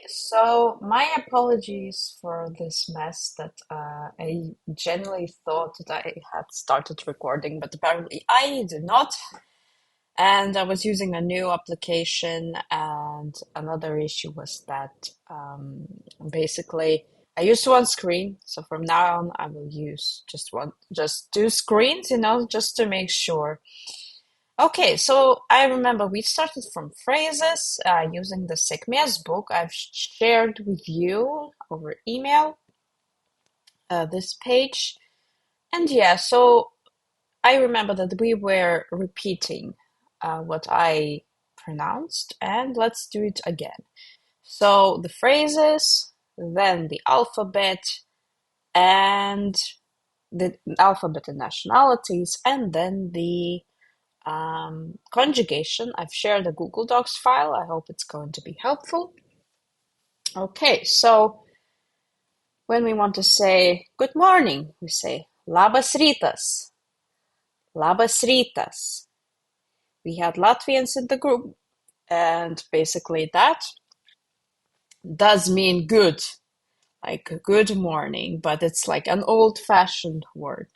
So my apologies for this mess that I genuinely thought that I had started recording, but apparently I did not. And I was using a new application, and another issue was that basically I used one screen. So from now on, I will use just two screens, just to make sure. Okay, so I remember we started from phrases using the Sekmes book I've shared with you over email, this page. And yeah, so I remember that we were repeating what I pronounced, and let's do it again. So the phrases, then the alphabet, and the alphabet and nationalities, and then the conjugation. I've shared a Google Docs file. I hope it's going to be helpful. Okay, so when we want to say good morning, we say labas rytas, labas rytas. We had Latvians in the group, and basically that does mean good, like good morning, but it's like an old-fashioned word.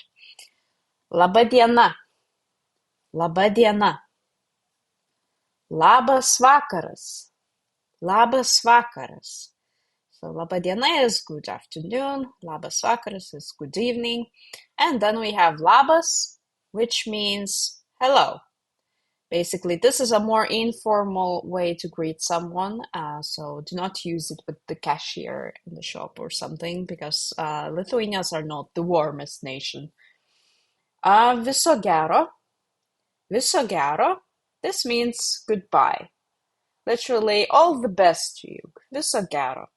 Laba diena, laba diena. Labas vakaras, labas vakaras. So laba diena is good afternoon, labas vakaras is good evening, and then we have labas, which means hello. Basically, this is a more informal way to greet someone, so do not use it with the cashier in the shop or something, because Lithuanians are not the warmest nation. Viso gero, viso gero, this means goodbye. Literally, all the best to you. Viso gero.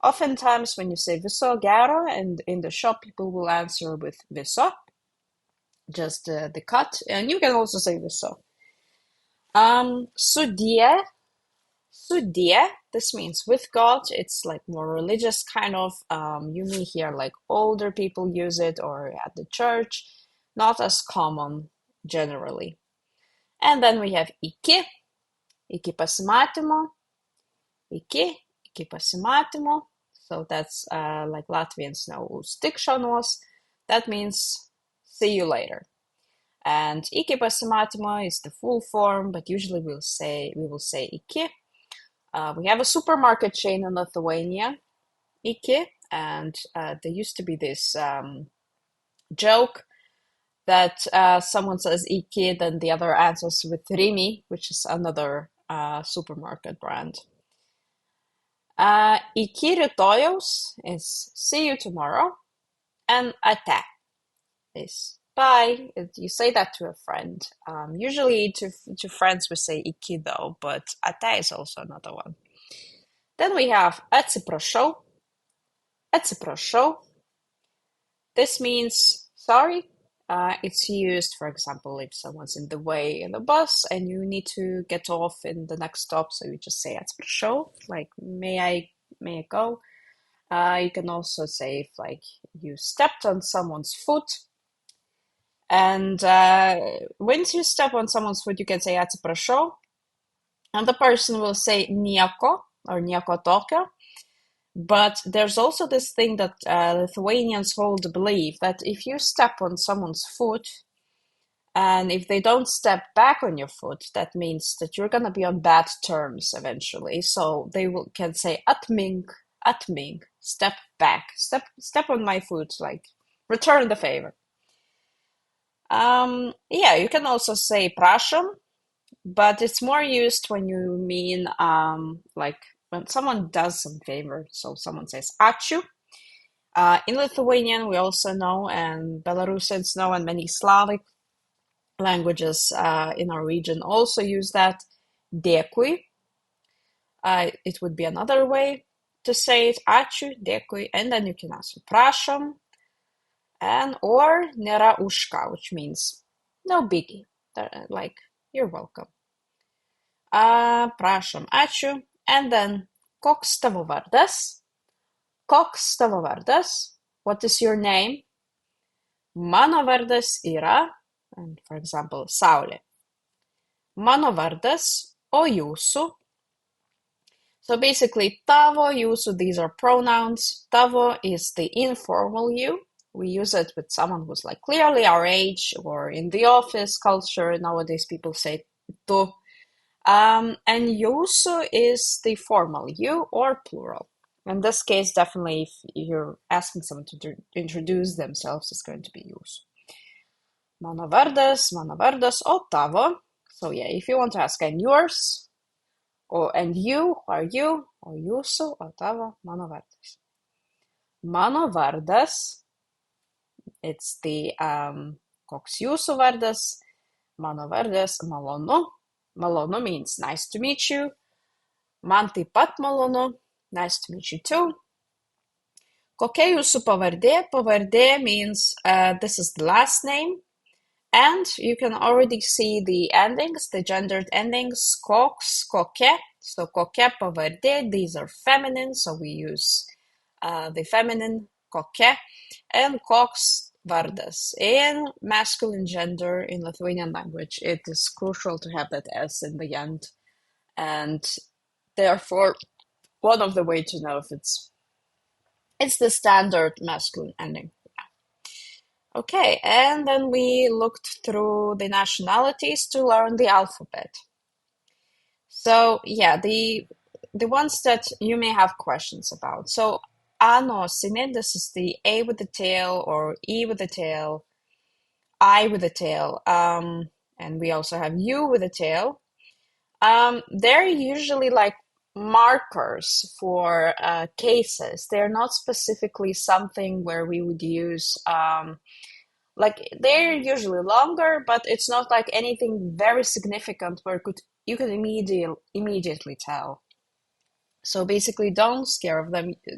Oftentimes, when you say viso gero, and in the shop, people will answer with viso, just the cut, and you can also say viso. Sudie, sudie, this means with God. It's like more religious kind of. You may hear like older people use it or at the church, not as common generally. And then we have iki pasimatymo, iki pasimatymo. So that's like Latvians know uz tikšanos. That means see you later. And iki pasimatymo is the full form, but usually we will say iki. We have a supermarket chain in Lithuania, iki, and there used to be this joke that someone says iki, then the other answers with Rimi, which is another supermarket brand. Iki rytojaus is see you tomorrow, and ate is bye. You say that to a friend. Usually to friends we say iki though, but ate is also another one. Then we have atsiprašau. Atsiprašau. This means sorry. It's used, for example, if someone's in the way in the bus and you need to get off in the next stop, so you just say atsiprašau, like may I go? You can also say if like you stepped on someone's foot, and once you step on someone's foot, you can say atsiprašau, and the person will say nieko or nieko tokio. But there's also this thing that Lithuanians hold the belief that if you step on someone's foot, and if they don't step back on your foot, that means that you're gonna be on bad terms eventually. So they can say atming, step back, step on my foot, like return the favor. Yeah, you can also say prasham, but it's more used when you mean like when someone does some favor. So someone says ačiū. In Lithuanian, we also know, and Belarusians know, and many Slavic languages in our region also use that. Dėkui. It would be another way to say it. Ačiū, dėkui, and then you can ask prašom, and or nėra už ką, which means no biggie, like you're welcome. Prašom, ačiū, and then koks tavo vardas? Koks tavo vardas? What is your name? Mano vardas yra, and for example, Saulė. Mano vardas, o jūsų? So basically, tavo, jūsu, these are pronouns. Tavo is the informal you. We use it with someone who's like clearly our age, or in the office culture. Nowadays, people say tu. And jūsu is the formal you or plural. In this case, definitely, if you're asking someone to introduce themselves, it's going to be jūsu. Mano vardas, o tavo. So yeah, if you want to ask, and yours, or and you, are you, o jūsu, o tavo, mano vardas. Mano vardas, it's the koks jūsu vardas. Mano vardas, malonu. Malonu means nice to meet you. Man taip pat malonu. Nice to meet you too. Kokia jūsų pavardė? Pavardė means this is the last name. And you can already see the endings, the gendered endings. Koks, kokia. So kokia pavardė, these are feminine, so we use the feminine kokia. And koks vardas. In masculine gender in Lithuanian language, it is crucial to have that S in the end. And therefore, one of the way to know if it's the standard masculine ending. Okay, and then we looked through the nationalities to learn the alphabet. So yeah, the ones that you may have questions about. So anosime, this is the A with the tail or E with the tail, I with the tail, and we also have U with the tail. They're usually like markers for cases. They're not specifically something where we would use like they're usually longer, but it's not like anything very significant where you could immediately tell. So basically, don't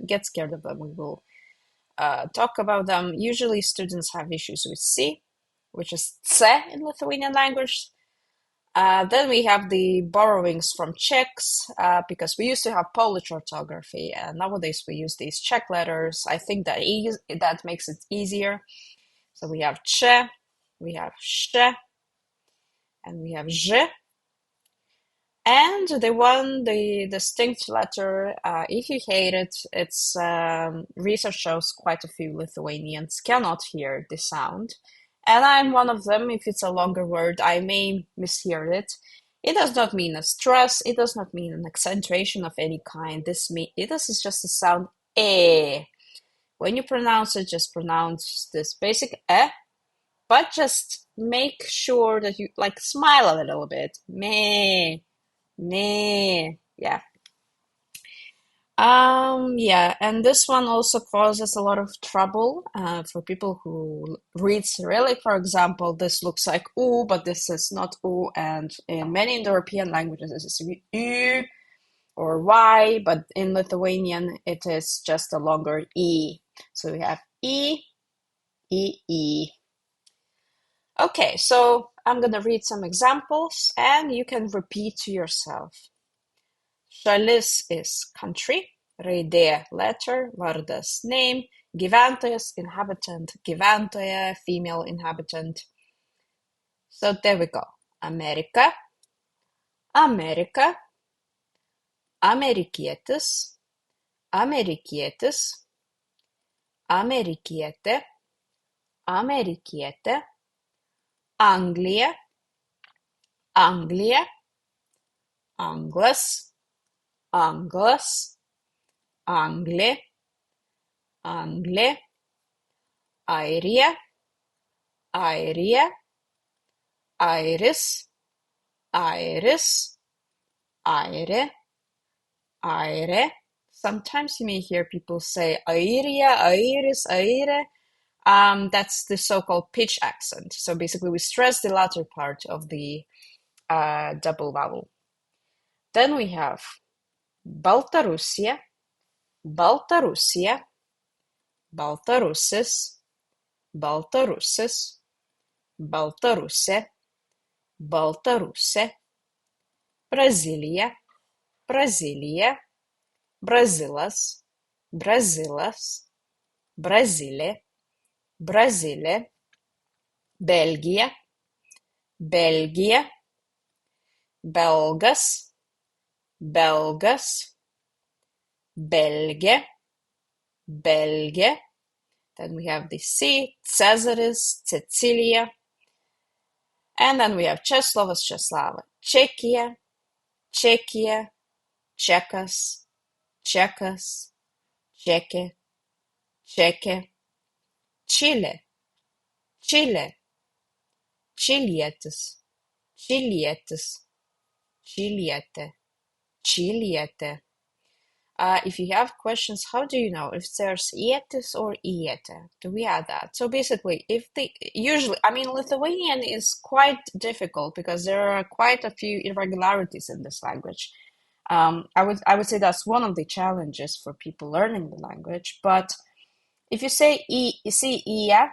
get scared of them. We will talk about them. Usually, students have issues with C, which is tse in Lithuanian language. Then we have the borrowings from Czechs, because we used to have Polish orthography, and nowadays we use these Czech letters. I think that makes it easier. So we have che, we have she, and we have zh. And the distinct letter, if you hate it, it's research shows quite a few Lithuanians cannot hear the sound. And I'm one of them. If it's a longer word, I may mishear it. It does not mean a stress. It does not mean an accentuation of any kind. This is just a sound eh. When you pronounce it, just pronounce this basic eh, but just make sure that you like smile a little bit. Meh, meh. Yeah. Yeah, and this one also causes a lot of trouble for people who read Cyrillic, for example. This looks like U, but this is not U, and in many Indo-European languages, this is U or Y, but in Lithuanian, it is just a longer E. So we have E, E, E. Okay, so I'm gonna read some examples, and you can repeat to yourself. Šalis is country. Raidė, letter. Vardas, name. Gyventojas, inhabitant. Gyventoja, female inhabitant. So there we go. Amerika. Amerika. Amerikietis. Amerikietis. Amerikietė. Amerikietė. Anglija. Anglija. Anglas. Anglas. Anglė. Anglė. Airija. Airija. Airis. Airis. Airė. Airė. Sometimes you may hear people say Airija, Airis, Airė. That's the so-called pitch accent. So basically we stress the latter part of the double vowel. Then we have Baltarusija, Baltarusija, Baltarusis, Baltarusis, Baltarusė, Baltarusė, Brazilija, Brazilija, Brazilas, Brazilas, Brazilė, Brazilė, Belgija, Belgija, Belgas, Belgas, Belge, Belge. Then we have the C, Cesaris, Cecilia. And then we have Czeslavas, Czeslava, Czechia, Czechia, Czechas, Czechas, Czechy, Czechy, Chile, Chile, Chilietis, Chilietis, Chiliete, Chiliete. If you have questions, how do you know if there's ietis or iete? Do we add that? So basically, usually, I mean, Lithuanian is quite difficult because there are quite a few irregularities in this language. I would say that's one of the challenges for people learning the language. But if you say ia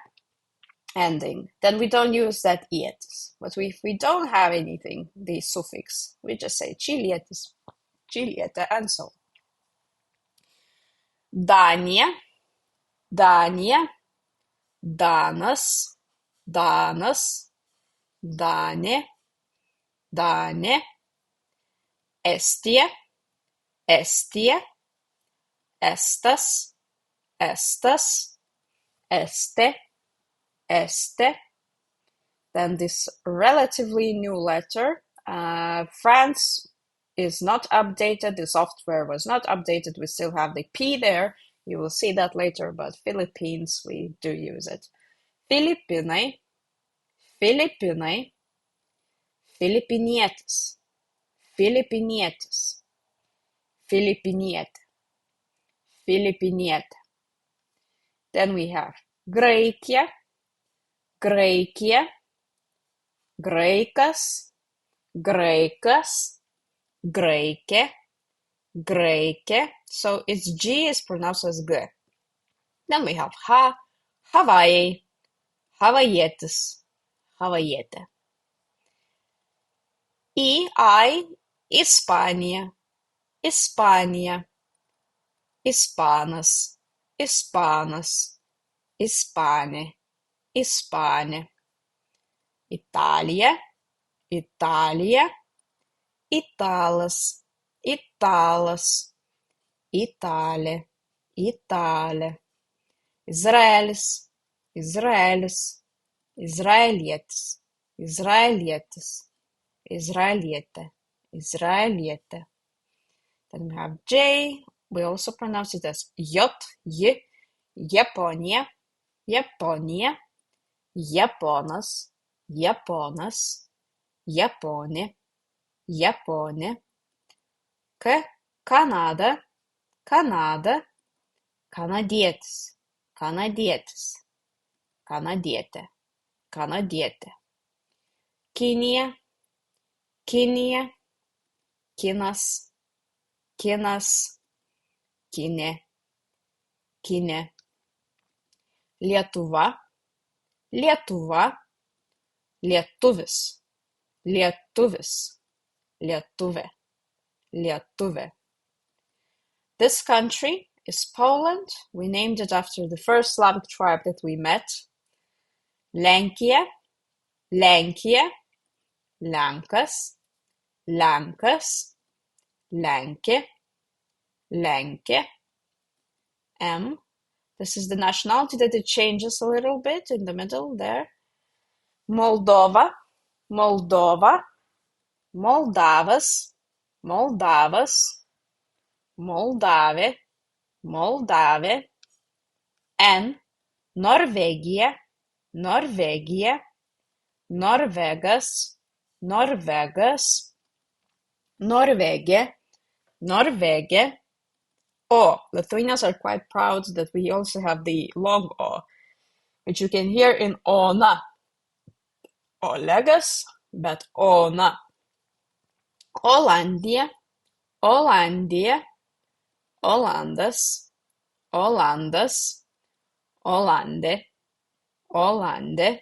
ending, then we don't use that ietis. But if we don't have anything, the suffix, we just say chilietis, chiliete, and so on. Dania, Dania, Danas, Danas, Dane, Dane, Estia, Estia, Estas, Estas, Este, Este. Then this relatively new letter. France is not updated. The software was not updated. We still have the P there. You will see that later, but Philippines, we do use it. Filipinai, Filipinai, Filipinietis, Filipinietis, Filipiniete, Filipiniete. Then we have Graecia, Graecia, Graicas, Graicas, Graike, Graike. So its G is pronounced as G. Then we have Hawaii, Hawaiietis, Hawaiete. I, Hispania, Hispania, Hispanas, Hispanas, Hispane, Hispane. Italia, Italia, Italas, Italas, Itale, Itale. Izraelis, Izraelis, Israelietis, Israelietis, Israeliete, Israeliete. Then we have J. We also pronounce it as Yot, Y, Japonia, Japonia, Japonas, Japonas, Japone, Japone. K, Kanada, Kanada, Kanadietis, Kanadietis, Kanadiete, Kanadiete. Kinija, Kinija, Kinas, Kinas, Kine, Kine. Lietuva, Lietuva, Lietuvis, Lietuvis, Lietuvė, Lietuvė. This country is Poland. We named it after the first Slavic tribe that we met. Lenkija, Lenkija, Lenkas, Lenkas, Lenkė, Lenkė. M. This is the nationality that it changes a little bit in the middle there. Moldova, Moldova, Moldavas, Moldavas, Moldave, Moldave. N. Norvegija, Norvegija, Norvegas, Norvegas, Norvegė, Norvegė. O. Lithuanians are quite proud that we also have the long O, which you can hear in Ona. Olegas, bet Ona. Olandija, Olandija, Olandas, Olandas, Olande, Olande.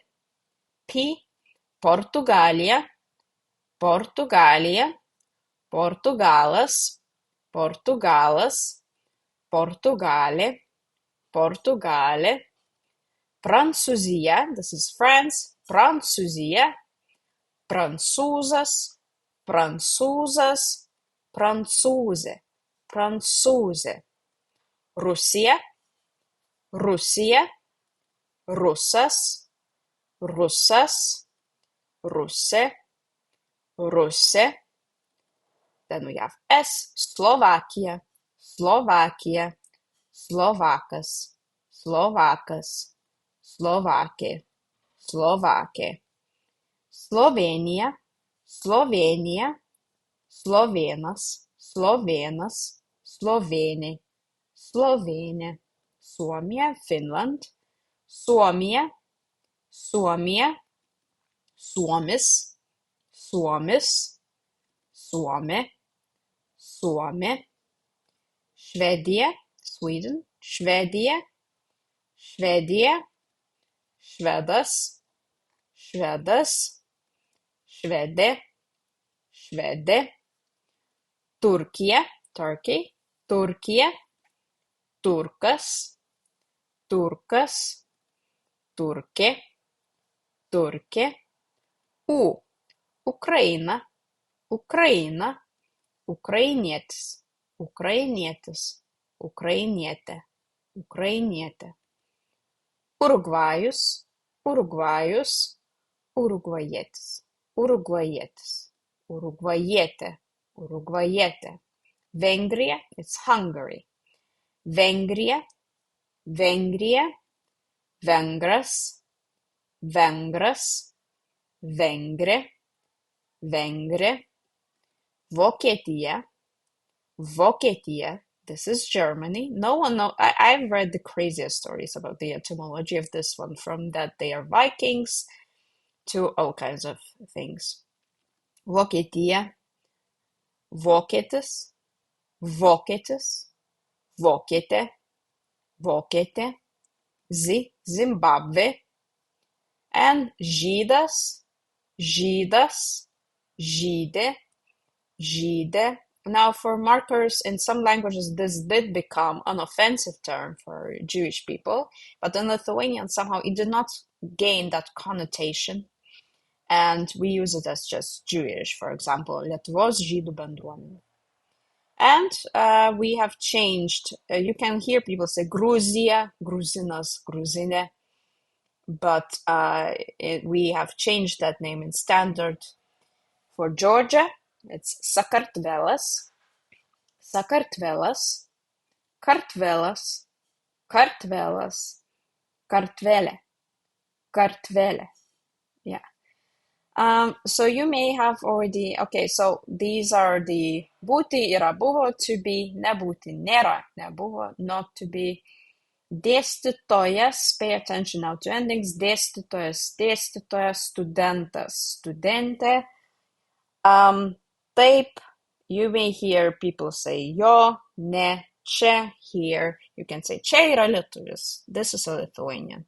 P. Portugalija, Portugalija, Portugalas, Portugalas, Portugale, Portugale. Prancūzija, this is France, Prancūzija, Prancūzas, Prancūzas, Prancūzė, Prancūzė. Rusija, Rusija, Rusas, Rusas, Rusė, Rusė. Then we have S, Slovakia, Slovakia, Slovakas, Slovakas, Slovakė, Slovakė. Slovėnija, Slovėnija, Slovėnas, Slovėnas, Slovėnė, Slovėnė. Suomija, Finland, Suomija, Suomija, Suomis, Suomis, Suomi, Suomi. Švedija, Sweden, Švedija, Švedija, Švedas, Švedas, Švedė, Švedė. Turkija, Turkey, Turkija, Turkas, Turkas, Turkė, Turkė. Ukraina, Ukraina, Ukrainietis, Ukrainietis, Ukrainietė, Ukrainietė. Urugvajus, Urugvajus, Urugvajietis, Urugvajietis, Urugvajietė, Urugvajietė. Vengrija, it's Hungary. Vengrija, Vengrija, Vengras, Vengras, Vengrė, Vengrė. Vokietija, Vokietija. This is Germany. No one knows. I've read the craziest stories about the etymology of this one, from that they are Vikings to all kinds of things. Vokietija, Vokietis, Vokietis, Vokietė, Vokietė. Zimbabwe. And Žydas, Žydas, Žydė, Žydė. Now, for markers, in some languages, this did become an offensive term for Jewish people, but in Lithuanian, somehow it did not gain that connotation, and we use it as just Jewish, for example, Lietuvos žydų bendruomenė. And we have changed, you can hear people say Gruzia, Gruzinas, Gruzinė, but we have changed that name in standard. For Georgia, it's Sakartvelas, Sakartvelas, Kartvelas, Kartvelas, Kartvele, Kartvele. Yeah. So you may have already, okay, so these are the būti yra buvo, to be, nebūti nėra, nebuvo, not to be. Dėstytojas, pay attention now to endings. Dėstytojas, dėstytojas, studentas, studentė. Taip, you may hear people say jo, ne, čia, here. You can say čia yra lietuvis. This is a Lithuanian.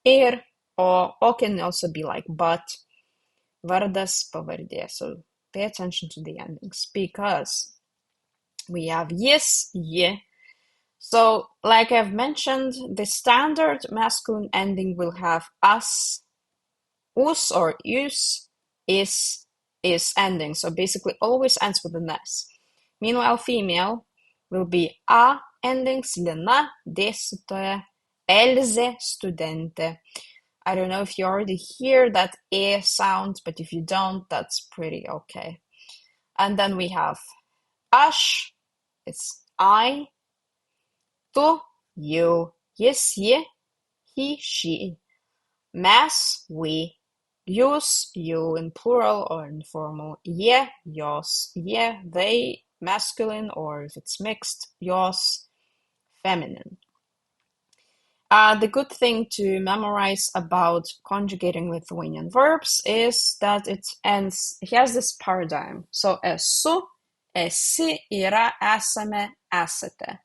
Ir, o can also be like but. Vardas, pavardė. So pay attention to the endings, because we have jis, ji. So, like I've mentioned, the standard masculine ending will have as, us or us, is ending. So basically always ends with an S. Meanwhile, female will be a endings, Lina, dėstytoja, Elze, studentė. I don't know if you already hear that E sound, but if you don't, that's pretty okay. And then we have aš, it's I, tu, you, jis, ji, he, she, mes, we, jūs, you in plural or informal, jie, jos, jie, they, masculine, or if it's mixed, jos, feminine. The good thing to memorize about conjugating Lithuanian verbs is that it has this paradigm. So esu, esi, yra, esame, esate.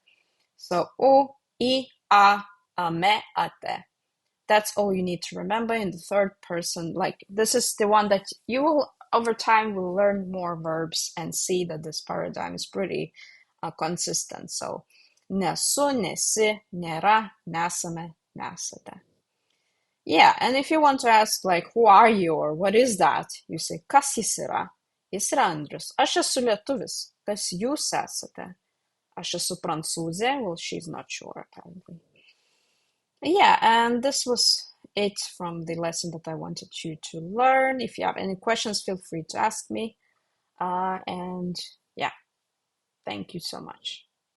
So u, I, a, ame, ate. That's all you need to remember in the third person. Like, this is the one that you will, over time, will learn more verbs and see that this paradigm is pretty consistent. So, nesu, nesi, nėra, nesame, nesate. Yeah, and if you want to ask, like, who are you or what is that? You say, kas jis yra? Jis yra Andrius. Aš esu lietuvis. Kas jūs esate? Aš esu prancūzė. Well, she's not sure, apparently. Yeah, and this was it from the lesson that I wanted you to learn. If you have any questions, feel free to ask me. And yeah, thank you so much.